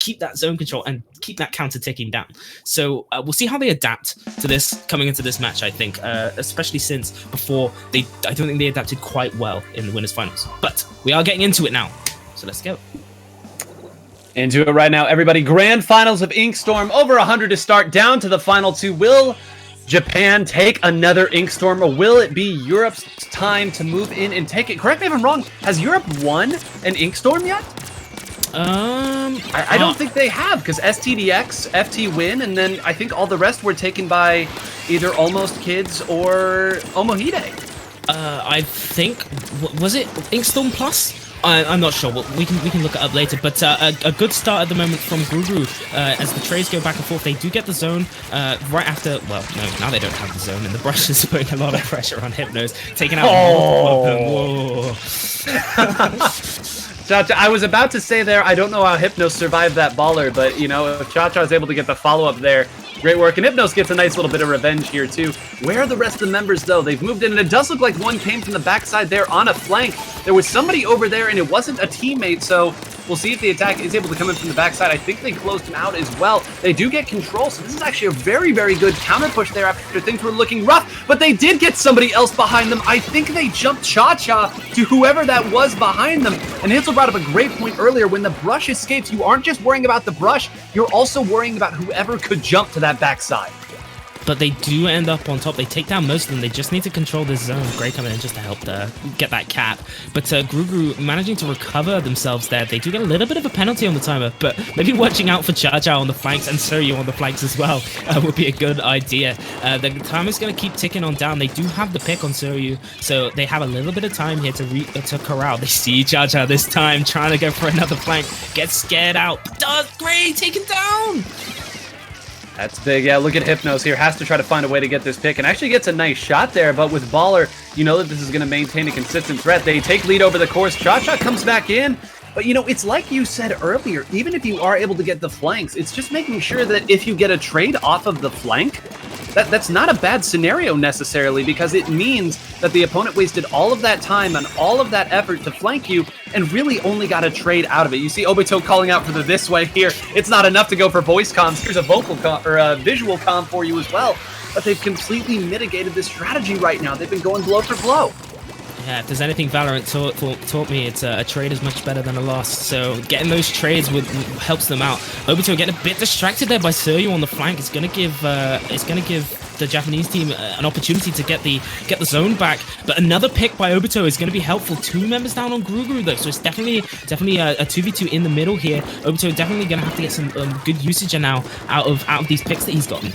keep that zone control and keep that counter ticking down. So we'll see how they adapt to this coming into this match, I think, especially since before I don't think they adapted quite well in the winners finals. But we are getting into it now, so let's go. Into it right now, everybody. Grand finals of InkStorm, over 100 to start, down to the final two. Will Japan take another InkStorm, or will it be Europe's time to move in and take it? Correct me if I'm wrong, has Europe won an InkStorm yet? I don't think they have, because STDX, FT win, and then I think all the rest were taken by either Almost Kids or Omohide. I think, was it InkStorm Plus? I'm not sure. Well, we can look it up later. But a good start at the moment from Grougrou. As the trades go back and forth, they do get the zone right after. Well, no, now they don't have the zone, and the brush is putting a lot of pressure on Hypnos, taking out more of them. Whoa. I was about to say there, I don't know how Hypnos survived that baller, but, you know, if Cha-Cha is able to get the follow-up there, great work. And Hypnos gets a nice little bit of revenge here, too. Where are the rest of the members, though? They've moved in, and it does look like one came from the backside there on a flank. There was somebody over there, and it wasn't a teammate, so we'll see if the attack is able to come in from the backside. I think they closed him out as well. They do get control, so this is actually a very, very good counter push there after things were looking rough, but they did get somebody else behind them. I think they jumped Cha-Cha to whoever that was behind them, and Hitzel brought up a great point earlier. When the brush escapes, you aren't just worrying about the brush, you're also worrying about whoever could jump to that backside. But they do end up on top. They take down most of them. They just need to control this zone. Great coming in just to help get that cap. But Grougrou managing to recover themselves there. They do get a little bit of a penalty on the timer, but maybe watching out for Cha-Cha on the flanks and Soryu on the flanks as well would be a good idea. The timer's going to keep ticking on down. They do have the pick on Soryu, so they have a little bit of time here to corral. They see Cha-Cha this time, trying to go for another flank. Gets scared out. Does great, taken down. That's big. Yeah, look at Hypnos here. Has to try to find a way to get this pick and actually gets a nice shot there. But with Baller, you know that this is going to maintain a consistent threat. They take lead over the course. Cha-Cha comes back in. But, you know, it's like you said earlier, even if you are able to get the flanks, it's just making sure that if you get a trade off of the flank, that's not a bad scenario necessarily, because it means that the opponent wasted all of that time and all of that effort to flank you and really only got a trade out of it. You see Obito calling out for the this way here. It's not enough to go for voice comms. Here's a vocal comm, or a visual comm for you as well. But they've completely mitigated this strategy right now. They've been going blow for blow. Yeah, if there's anything Valorant taught me, it's a trade is much better than a loss. So getting those trades helps them out. Obito getting a bit distracted there by Soryu on the flank. It's gonna give the Japanese team an opportunity to get the zone back. But another pick by Obito is gonna be helpful. 2 members down on Grougrou though, so it's definitely a 2v2 in the middle here. Obito definitely gonna have to get some good usage now out of these picks that he's gotten.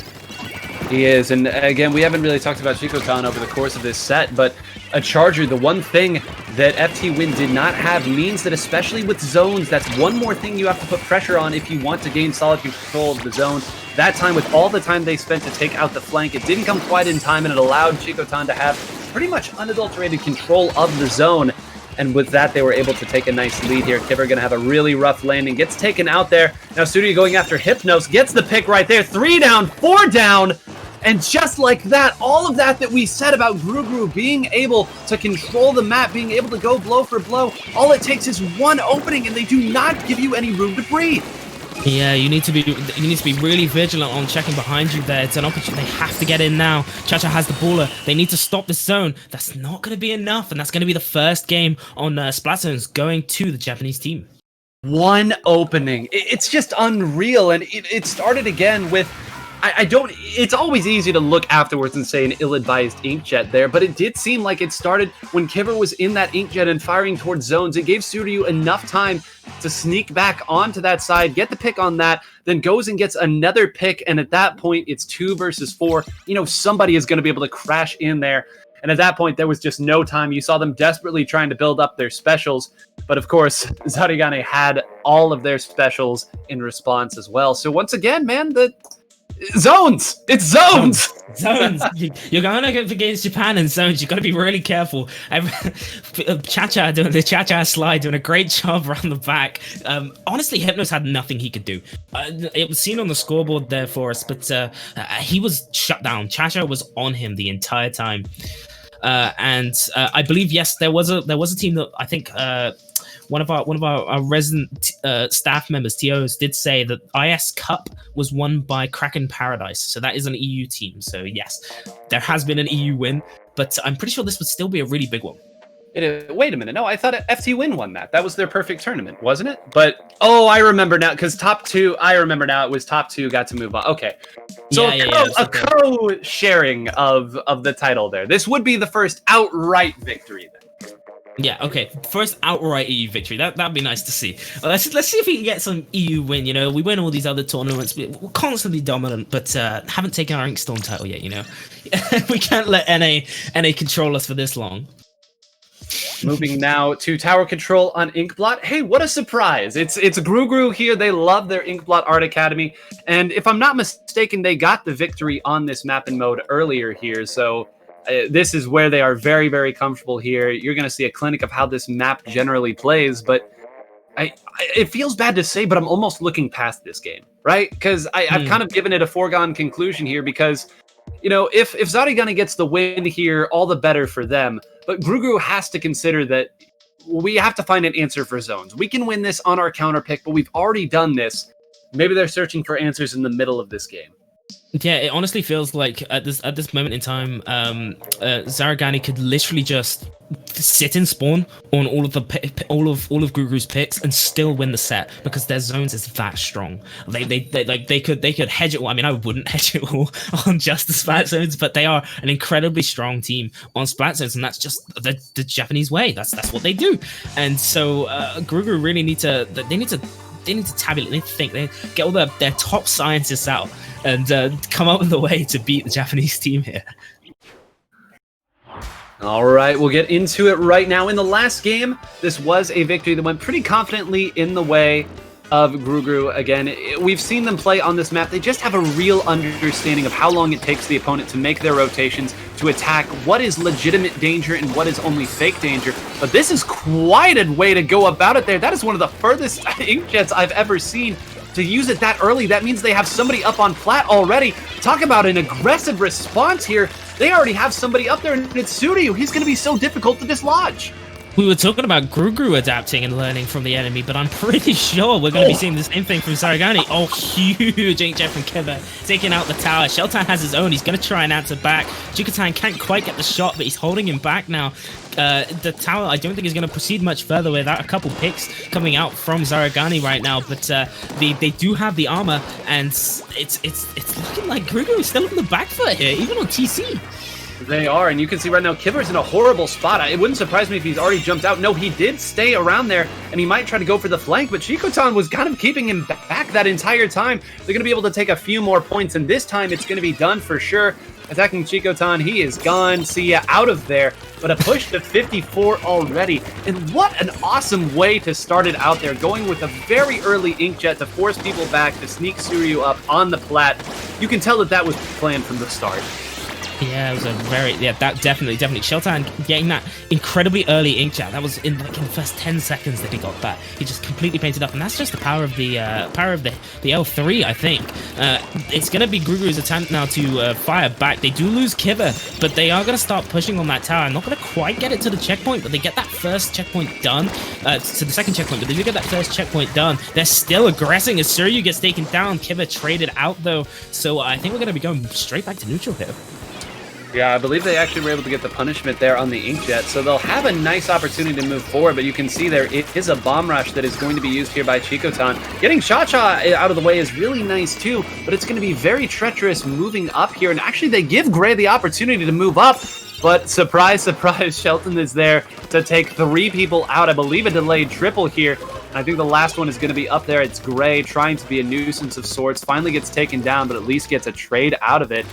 He is, and again, we haven't really talked about Shimetan over the course of this set, but a Charger, the one thing that FT Win did not have, means that especially with zones, that's one more thing you have to put pressure on if you want to gain solid control of the zone. That time, with all the time they spent to take out the flank, it didn't come quite in time, and it allowed Shimetan to have pretty much unadulterated control of the zone. And with that, they were able to take a nice lead here. Kiver going to have a really rough landing. Gets taken out there. Now Studio going after Hypnos. Gets the pick right there. 3 down, 4 down. And just like that, all of that we said about Grougrou being able to control the map, being able to go blow for blow, all it takes is one opening, and they do not give you any room to breathe. Yeah, you need to be really vigilant on checking behind you there. It's an opportunity. They have to get in now. Cha-Cha has the baller. They need to stop this zone. That's not going to be enough, and that's going to be the first game on Splatoon's going to the Japanese team. One opening. It's just unreal, and it started again with... it's always easy to look afterwards and say an ill-advised inkjet there, but it did seem like it started when Kiver was in that inkjet and firing towards zones. It gave Suryu enough time to sneak back onto that side, get the pick on that, then goes and gets another pick, and at that point, it's 2 versus 4. You know, somebody is going to be able to crash in there, and at that point, there was just no time. You saw them desperately trying to build up their specials, but of course, Zarigani had all of their specials in response as well. So once again, man, zones! It's zones! Zones! You're going against Japan in zones. You've got to be really careful. Cha-Cha doing the Cha-Cha slide, doing a great job around the back. Honestly, Hypnos had nothing he could do. It was seen on the scoreboard there for us, but he was shut down. Cha-Cha was on him the entire time. And I believe, yes, there was a team that I think our resident staff members, TOs, did say that IS Cup was won by Kraken Paradise, so that is an EU team. So yes, there has been an EU win, but I'm pretty sure this would still be a really big one. Wait a minute. No, I thought FT Win won that. That was their perfect tournament, wasn't it? But, oh, I remember now, because top two, I remember now, it was top two got to move on. Okay. So a co-sharing of the title there. This would be the first outright victory then. Yeah, okay. First outright EU victory. That'd be nice to see. Let's see if we can get some EU win, you know. We win all these other tournaments. We're constantly dominant, but haven't taken our InkStorm title yet, you know. We can't let NA control us for this long. Moving now to tower control on Inkblot. Hey, what a surprise. It's Grougrou here. They love their Inkblot Art Academy. And if I'm not mistaken, they got the victory on this map and mode earlier here. So this is where they are very, very comfortable here. You're going to see a clinic of how this map generally plays. But it feels bad to say, but I'm almost looking past this game, right? Because I've kind of given it a foregone conclusion here because, you know, if Zarigani gets the win here, all the better for them. But Grougrou has to consider that we have to find an answer for zones. We can win this on our counter pick, but we've already done this. Maybe they're searching for answers in the middle of this game. Yeah, it honestly feels like at this moment in time, Zarigani could literally just sit in spawn on all of Grougrou's picks and still win the set because their zones is that strong. They could hedge it all. I mean, I wouldn't hedge it all on just the splat zones, but they are an incredibly strong team on splat zones, and that's just the Japanese way. That's what they do. And so Grougrou really need to tabulate. They need to think. They get all their top scientists out and come up with a way to beat the Japanese team here. All right, we'll get into it right now. In the last game, this was a victory that went pretty confidently in the way of Grougrou. Again, we've seen them play on this map. They just have a real understanding of how long it takes the opponent to make their rotations, to attack what is legitimate danger and what is only fake danger. But this is quite a way to go about it there. That is one of the furthest inkjets I've ever seen. To use it that early, that means they have somebody up on plat already. Talk about an aggressive response here. They already have somebody up there, and it's Suryu. He's going to be so difficult to dislodge. We were talking about Grougrou adapting and learning from the enemy, but I'm pretty sure we're going to be seeing the same thing from Zarigani. Oh, huge inkjet from Kiba, taking out the tower. Shimetan has his own. He's going to try and answer back. Shimetan can't quite get the shot, but he's holding him back now. The tower, I don't think is going to proceed much further without a couple picks coming out from Zarigani right now, but they do have the armor, and it's looking like Grougrou is still on the back foot here, even on TC. They are, and you can see right now Kiver's in a horrible spot. It wouldn't surprise me if he's already jumped out. No, he did stay around there, and he might try to go for the flank, but Shimetan was kind of keeping him back that entire time. They're going to be able to take a few more points, and this time it's going to be done for sure. Attacking Shimetan, he is gone. See ya, out of there. But a push to 54 already. And what an awesome way to start it out there. Going with a very early inkjet to force people back, to sneak Suryu up on the plat. You can tell that was planned from the start. Yeah, it was that definitely. Shimetan getting that incredibly early inkjet. That was in the first 10 seconds that he got that. He just completely painted up, and that's just the power of the L3, I think. It's gonna be Grougrou's attempt now to fire back. They do lose Kiva, but they are gonna start pushing on that tower. I'm not gonna quite get it to the checkpoint, but they get that first checkpoint done. To the second checkpoint, but they do get that first checkpoint done. They're still aggressing as Suryu gets taken down. Kiva traded out though, so I think we're gonna be going straight back to neutral here. Yeah, I believe they actually were able to get the punishment there on the inkjet, so they'll have a nice opportunity to move forward, but you can see there it is a bomb rush that is going to be used here by Shimetan. Getting Cha-Cha out of the way is really nice too, but it's going to be very treacherous moving up here, and actually they give Gray the opportunity to move up, but surprise, surprise, Shelton is there to take 3 people out. I believe a delayed triple here. I think the last one is going to be up there. It's Gray trying to be a nuisance of sorts. Finally gets taken down, but at least gets a trade out of it.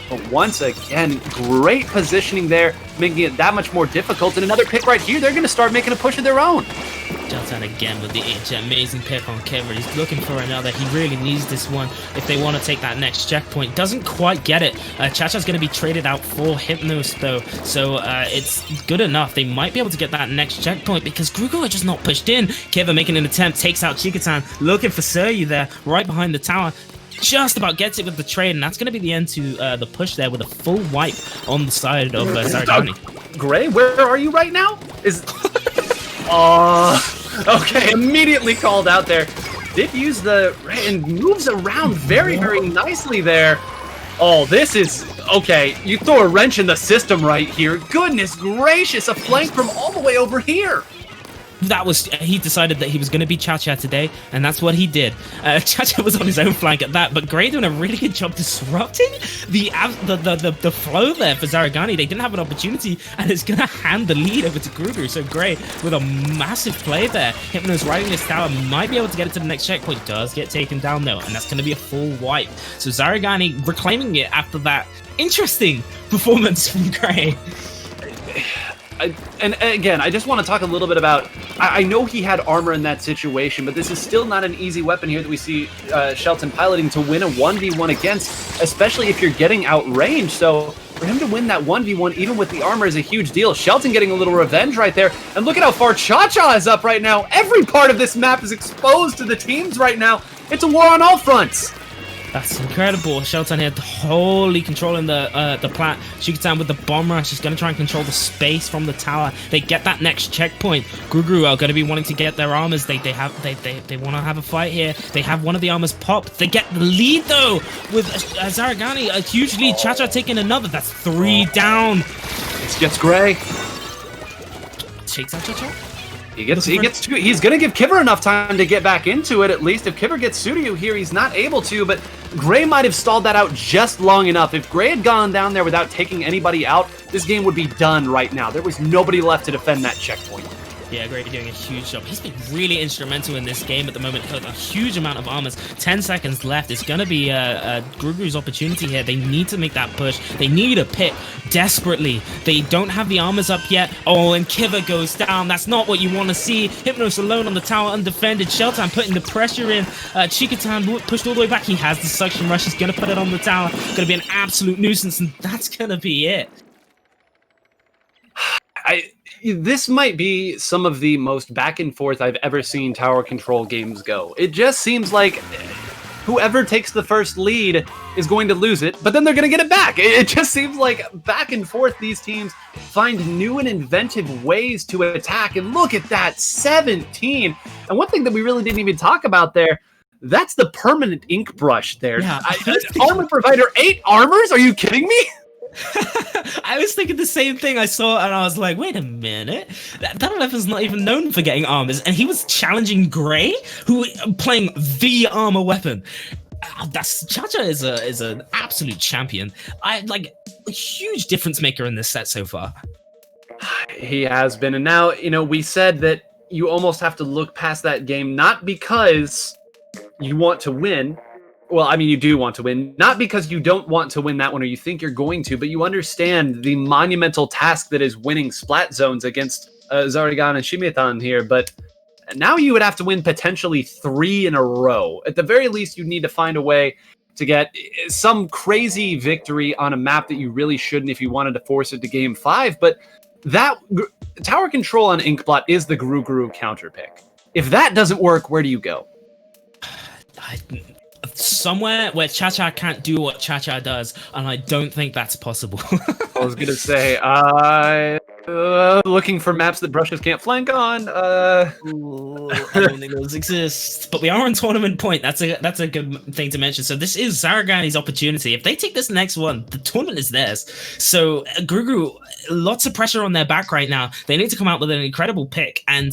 But once again, great positioning there, making it that much more difficult. And another pick right here, they're going to start making a push of their own. Shimetan again with the amazing pick on Kevin. He's looking for another. He really needs this one if they want to take that next checkpoint. Doesn't quite get it. Chacha's going to be traded out for Hypnos though, so it's good enough. They might be able to get that next checkpoint because Grougrou are just not pushed in. Kevin making an attempt, takes out Shimetan, looking for Suryu there, right behind the tower. Just about gets it with the trade, and that's going to be the end to the push there with a full wipe on the side of Zarigani. Gray, where are you right now? Okay, immediately called out there. Did use the... and moves around very, very nicely there. Oh, this is... okay, you throw a wrench in the system right here. Goodness gracious, a flank from all the way over here. That was, he decided that he was going to be Cha-Cha today, and that's what he did. Cha-Cha was on his own flank at that, but Gray doing a really good job disrupting the flow there for Zarigani. They didn't have an opportunity, and it's going to hand the lead over to Grougrou. So Gray with a massive play there. Hypno's riding this tower, might be able to get it to the next checkpoint. Does get taken down though, and that's going to be a full wipe. So Zarigani reclaiming it after that interesting performance from Gray. And again, I just want to talk a little bit about... I know he had armor in that situation, but this is still not an easy weapon here that we see Shelton piloting to win a 1v1 against, especially if you're getting outranged. So for him to win that 1v1, even with the armor, is a huge deal. Shelton getting a little revenge right there. And look at how far Cha-Cha is up right now. Every part of this map is exposed to the teams right now. It's a war on all fronts. That's incredible. Shimetan here totally controlling the plat. Shimetan with the bomb rush is going to try and control the space from the tower. They get that next checkpoint. Grougrou are going to be wanting to get their armors. They want to have a fight here. They have one of the armors popped. They get the lead though with Zarigani, a huge lead. Cha-Cha taking another. That's 3 down. This gets Gray. Shakes out Cha-Cha. He's gonna give Kivver enough time to get back into it, at least. If Kivver gets Suryu here, he's not able to, but Gray might have stalled that out just long enough. If Gray had gone down there without taking anybody out, this game would be done right now. There was nobody left to defend that checkpoint. Yeah, Gray doing a huge job. He's been really instrumental in this game at the moment. A huge amount of armors. 10 seconds left. It's going to be Grougrou's opportunity here. They need to make that push. They need a pick desperately. They don't have the armors up yet. Oh, and Kivver goes down. That's not what you want to see. Hypnos alone on the tower, undefended. Shimetan putting the pressure in. Shimetan pushed all the way back. He has the suction rush. He's going to put it on the tower. Going to be an absolute nuisance, and that's going to be it. This might be some of the most back and forth I've ever seen tower control games go. It just seems like whoever takes the first lead is going to lose it, but then they're going to get it back. It just seems like back and forth these teams find new and inventive ways to attack. And look at that, 17. And one thing that we really didn't even talk about there, that's the permanent ink brush there. Yeah. Armor provider, 8 armors? Are you kidding me? I was thinking the same thing. I saw it and I was like, wait a minute, that weapon's not even known for getting armors, and he was challenging Gray, who playing the armor weapon. That's Cha-Cha is an absolute champion. I like a huge difference maker in this set so far. He has been, and now we said that you almost have to look past that game, not because you want to win. Well, I mean, you do want to win, not because you don't want to win that one or you think you're going to, but you understand the monumental task that is winning Splat Zones against Zarigani and Shimetan here. But now you would have to win potentially 3 in a row. At the very least, you need to find a way to get some crazy victory on a map that you really shouldn't if you wanted to force it to Game 5. But that tower control on Inkblot is the Grougrou counter pick. If that doesn't work, where do you go? Somewhere where Cha-Cha can't do what Cha-Cha does, and I don't think that's possible. I was gonna say, looking for maps that brushes can't flank on. Ooh, I don't think those exist. But we are on tournament point. That's a good thing to mention. So this is Zarigani's opportunity. If they take this next one, the tournament is theirs. So Grougrou, lots of pressure on their back right now. They need to come out with an incredible pick, and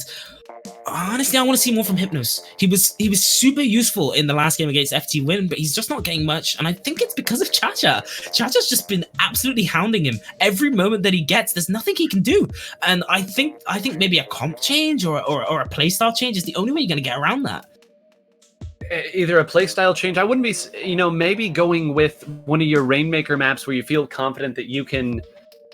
honestly, I want to see more from Hypnos. He was super useful in the last game against FT Win, but he's just not getting much, and I think it's because of Cha-Cha. Cha-Cha's just been absolutely hounding him. Every moment that he gets, there's nothing he can do, and I think maybe a comp change or a playstyle change is the only way you're going to get around that. Either a playstyle change. I wouldn't be, maybe going with one of your Rainmaker maps where you feel confident that you can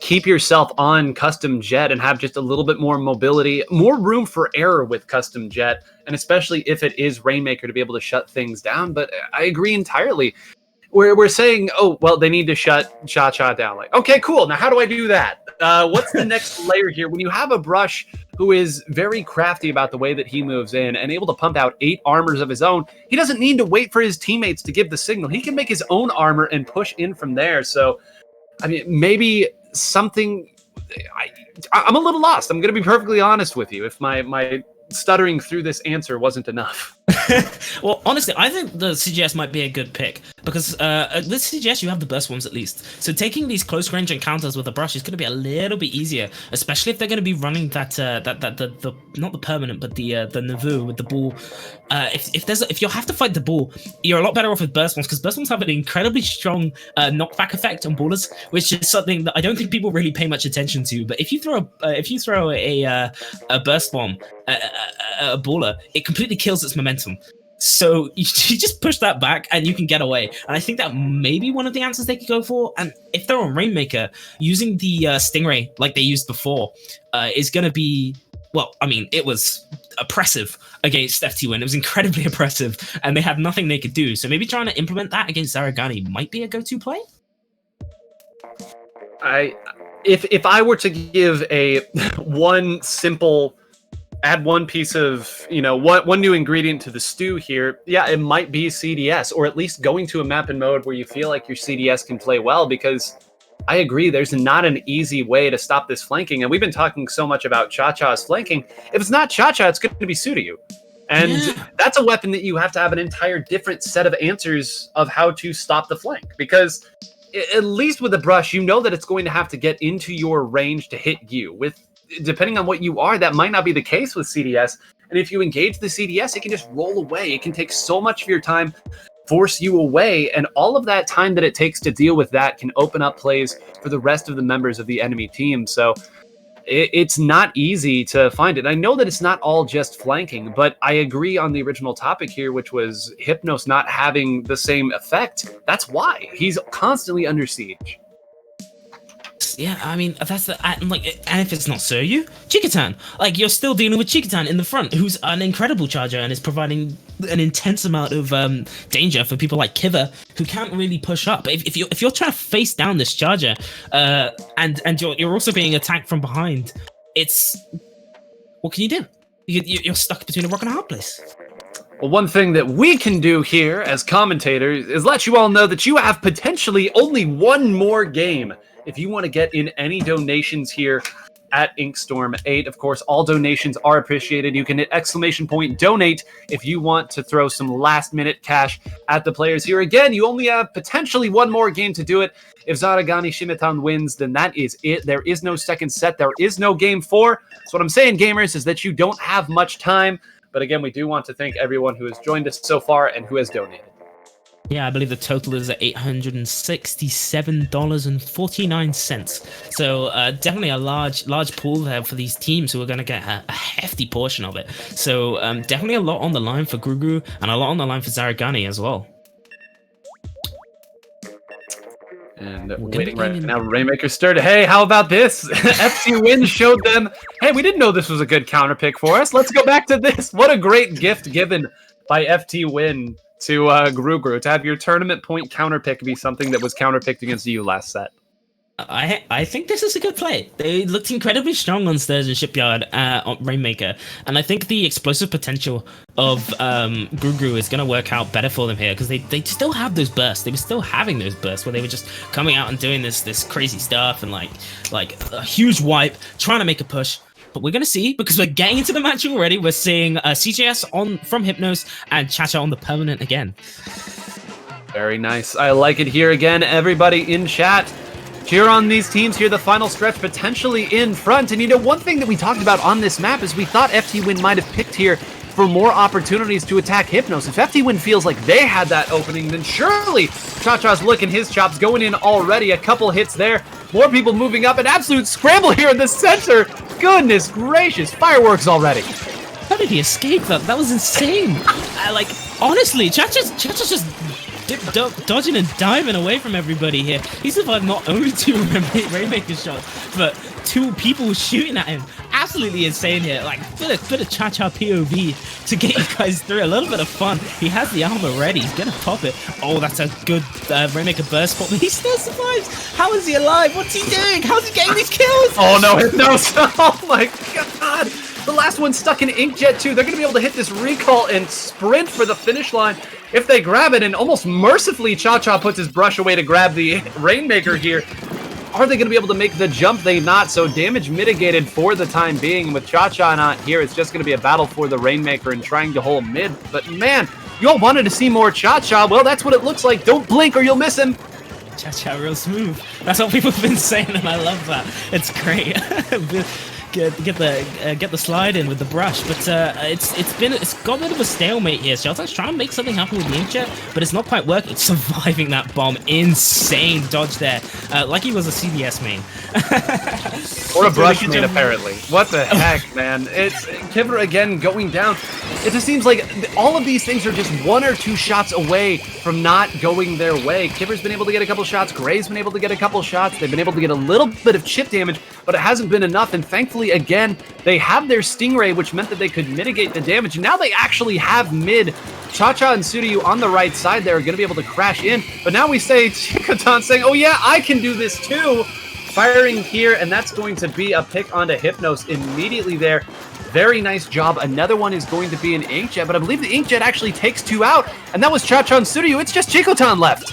keep yourself on custom jet and have just a little bit more mobility, more room for error with custom jet, and especially if it is Rainmaker to be able to shut things down. But I agree entirely. We're saying, oh, well, they need to shut Cha-Cha down. Like, okay, cool. Now, how do I do that? What's the next layer here? When you have a brush who is very crafty about the way that he moves in and able to pump out 8 armors of his own, he doesn't need to wait for his teammates to give the signal. He can make his own armor and push in from there. So, I mean, maybe something... I'm a little lost. I'm going to be perfectly honest with you. If my stuttering through this answer wasn't enough. Well, honestly, I think the CGS might be a good pick because with CGS you have the burst ones at least. So taking these close range encounters with a brush is going to be a little bit easier, especially if they're going to be running that the not the permanent but the Navu with the ball. If you have to fight the ball, you're a lot better off with burst ones because burst ones have an incredibly strong knockback effect on ballers, which is something that I don't think people really pay much attention to. But if you throw a burst bomb a baller, it completely kills its momentum. So you just push that back and you can get away. And I think that may be one of the answers they could go for. And if they're on Rainmaker, using the Stingray like they used before is going to be, well, I mean, it was oppressive against FT Win. It was incredibly oppressive and they had nothing they could do. So maybe trying to implement that against Zarigani might be a go-to play. If I were to give a add one piece of, one new ingredient to the stew here, yeah, it might be CDS, or at least going to a map and mode where you feel like your CDS can play well, because I agree, there's not an easy way to stop this flanking, and we've been talking so much about Cha-Cha's flanking. If it's not Cha-Cha, it's going to be Sudayu. And that's a weapon that you have to have an entire different set of answers of how to stop the flank, because at least with a brush, you know that it's going to have to get into your range to hit you. Depending on what you are, that might not be the case with CDS. And if you engage the CDS, it can just roll away. It can take so much of your time, force you away, and all of that time that it takes to deal with that can open up plays for the rest of the members of the enemy team. So it's not easy to find it. I know that it's not all just flanking, but I agree on the original topic here, which was Hypnos not having the same effect. That's why he's constantly under siege. Yeah, I mean, that's and if it's not Suryu, Shimetan. Like, you're still dealing with Shimetan in the front, who's an incredible charger and is providing an intense amount of danger for people like Kiva, who can't really push up. If you're trying to face down this charger, and you're also being attacked from behind, what can you do? You're stuck between a rock and a hard place. Well, one thing that we can do here as commentators is let you all know that you have potentially only one more game if you want to get in any donations here at InkStorm 8. Of course, all donations are appreciated. You can hit !donate if you want to throw some last-minute cash at the players here. Again, you only have potentially one more game to do it. If Zarigani Shimetan wins, then that is it. There is no second set. There is no game 4. So what I'm saying, gamers, is that you don't have much time. But again, we do want to thank everyone who has joined us so far and who has donated. Yeah, I believe the total is at $867.49. So definitely a large pool there for these teams who are going to get a hefty portion of it. So definitely a lot on the line for Grougrou and a lot on the line for Zarigani as well. And waiting right now, Rainmaker stirred. Hey, how about this? FC Win showed them, hey, we didn't know this was a good counter pick for us. Let's go back to this. What a great gift given by FT Win to Grougrou, to have your tournament point counter pick be something that was counter picked against you last set. I think this is a good play. They looked incredibly strong on Sturgeon Shipyard on Rainmaker, and I think the explosive potential of Grougrou is going to work out better for them here, because they still have those bursts. They were still having those bursts where they were just coming out and doing this crazy stuff and like a huge wipe, trying to make a push. But we're going to see, because we're getting into the match already. We're seeing CJS from Hypnos and Cha-Cha on the permanent again. Very nice. I like it here again. Everybody in chat, cheer on these teams here. The final stretch potentially in front. And one thing that we talked about on this map is we thought FT Win might have picked here for more opportunities to attack Hypnos. If FT Win feels like they had that opening, then surely Cha-Cha's licking his chops, going in already. A couple hits there. More people moving up. An absolute scramble here in the center. Goodness gracious. Fireworks already. How did he escape that? That was insane. Honestly, Cha-Cha's just dodging and diving away from everybody here. He survived not only 2 Rainmaker shots, but 2 people shooting at him. Absolutely insane here. Like, bit of Cha-Cha POV to get you guys through a little bit of fun. He has the armor ready. He's gonna pop it. Oh, that's a good Rainmaker burst spot, but he still survives. How is he alive? What's he doing? How's he getting these kills? Oh no, Hypnos. Oh my god. The last one's stuck in Inkjet too. They're gonna be able to hit this recall and sprint for the finish line if they grab it, and almost mercifully Cha-Cha puts his brush away to grab the Rainmaker here. Are they going to be able to make the jump? They not. So damage mitigated for the time being. With Cha-Cha not here, it's just going to be a battle for the Rainmaker and trying to hold mid. But man, you all wanted to see more Cha-Cha. Well, that's what it looks like. Don't blink or you'll miss him. Cha-Cha real smooth. That's what people have been saying, and I love that. It's great. Get the slide in with the brush, but it's got a bit of a stalemate here. Shimetan's trying to make something happen with the inkjet, but it's not quite working. It's surviving that bomb. Insane dodge there, like he was a CDS main. Or a brush main, apparently. What the heck, man? It's Kivra again going down. It just seems like all of these things are just 1 or 2 shots away from not going their way. Kivra's been able to get a couple shots. Gray's been able to get a couple shots. They've been able to get a little bit of chip damage, but it hasn't been enough. And thankfully, again, they have their Stingray, which meant that they could mitigate the damage. And now they actually have mid. Cha-Cha and Suryu on the right side there are going to be able to crash in. But now we say Shimetan saying, oh yeah, I can do this too. Firing here, and that's going to be a pick onto Hypnos immediately there. Very nice job. Another one is going to be an Inkjet, but I believe the Inkjet actually takes 2 out, and that was Cha-Cha and Suryu. It's just Shimetan left.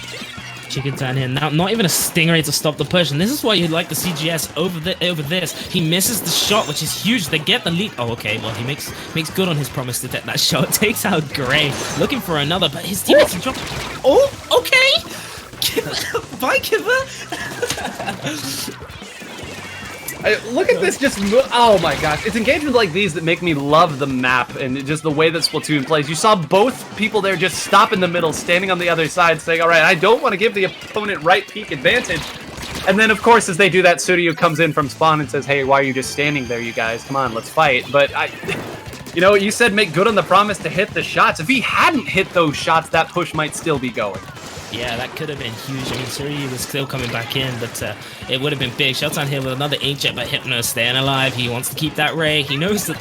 Shimetan here, now not even a Stingray to stop the push, and this is why you like the CGS over this. He misses the shot, which is huge. They get the lead. Oh, okay, well, he makes good on his promise to take that shot. Takes out Gray, looking for another, but his teammates are dropping. Oh, okay. Bye, Kivra. Look at this, oh my gosh. It's engagements like these that make me love the map and just the way that Splatoon plays. You saw both people there just stop in the middle, standing on the other side, saying, all right, I don't want to give the opponent right peak advantage. And then, of course, as they do that, Suryu comes in from spawn and says, hey, why are you just standing there, you guys? Come on, let's fight. But you know, you said make good on the promise to hit the shots. If he hadn't hit those shots, that push might still be going. Yeah, that could have been huge. I mean, Suryu was still coming back in, but it would have been big. Shimetan here with another Inkjet, but Hypno staying alive. He wants to keep that Ray. He knows that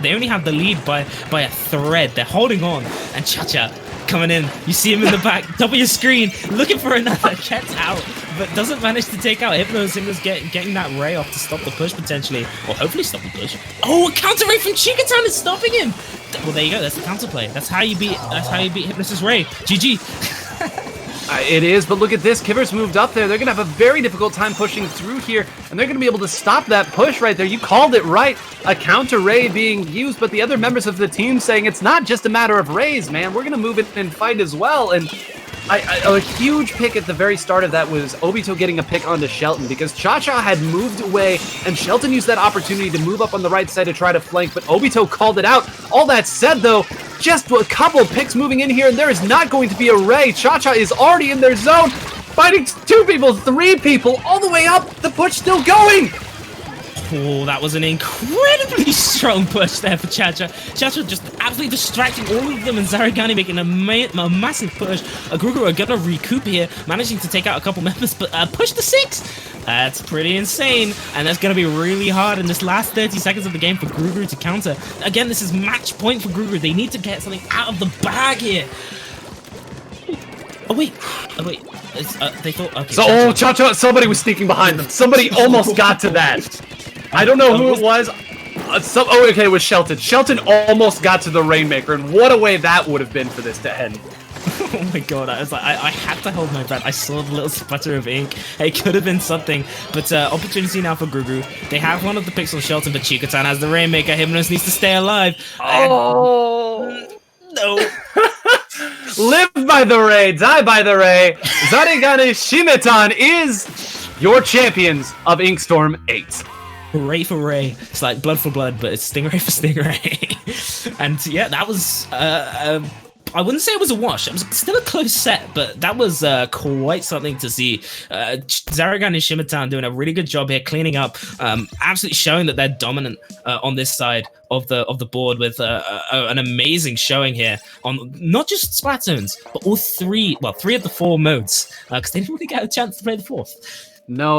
they only have the lead by a thread. They're holding on, and Cha-Cha coming in. You see him in the back, top of your screen, looking for another. Gets out, but doesn't manage to take out Hypno's. Hypno's getting that Ray off to stop the push potentially, or hopefully stop the push. Oh, a counter Ray from Shimetan is stopping him. Well, there you go. That's the counterplay. That's how you beat Hypno's Ray. GG. It is, but look at this. Kivra's moved up there. They're going to have a very difficult time pushing through here, and they're going to be able to stop that push right there. You called it right. A counter Ray being used, but the other members of the team saying it's not just a matter of Rays, man. We're going to move it and fight as well. And a huge pick at the very start of that was Obito getting a pick onto Shelton, because Cha-Cha had moved away, and Shelton used that opportunity to move up on the right side to try to flank, but Obito called it out. All that said, though, just a couple of picks moving in here, and there is not going to be a Ray. Cha-Cha is already in their zone, fighting 2 people, 3 people, all the way up. The push still going. Oh, that was an incredibly strong push there for Cha-Cha. Cha-Cha just absolutely distracting all of them, and Zarigani making a massive push. Grougrou are gonna recoup here, managing to take out a couple members, but push to 6. That's pretty insane, and that's gonna be really hard in this last 30 seconds of the game for Grougrou to counter. Again, this is match point for Grougrou. They need to get something out of the bag here. Oh wait. They thought, okay. So, Cha-Cha, somebody was sneaking behind them. Somebody almost got to that. I don't know who it was. Okay, it was Shelton. Shelton almost got to the Rainmaker, and what a way that would have been for this to end. Oh my god, I was like, I had to hold my breath. I saw the little sputter of ink. It could have been something, but opportunity now for Grougrou. They have one of the picks on Shelton, but Shimetan has the Rainmaker. Hypnos needs to stay alive. Oh! No. Live by the Ray, die by the Ray. Zarigani Shimetan is your champions of InkStorm 8. Ray for Ray. It's like blood for blood, but it's Stingray for Stingray. And yeah, that was I wouldn't say it was a wash. It was still a close set, but that was quite something to see. Zarigani and Shimetan doing a really good job here, cleaning up, absolutely showing that they're dominant on this side of the board with an amazing showing here on not just Splatoons, but all three of the 4 modes, because they didn't really get a chance to play the 4th. No.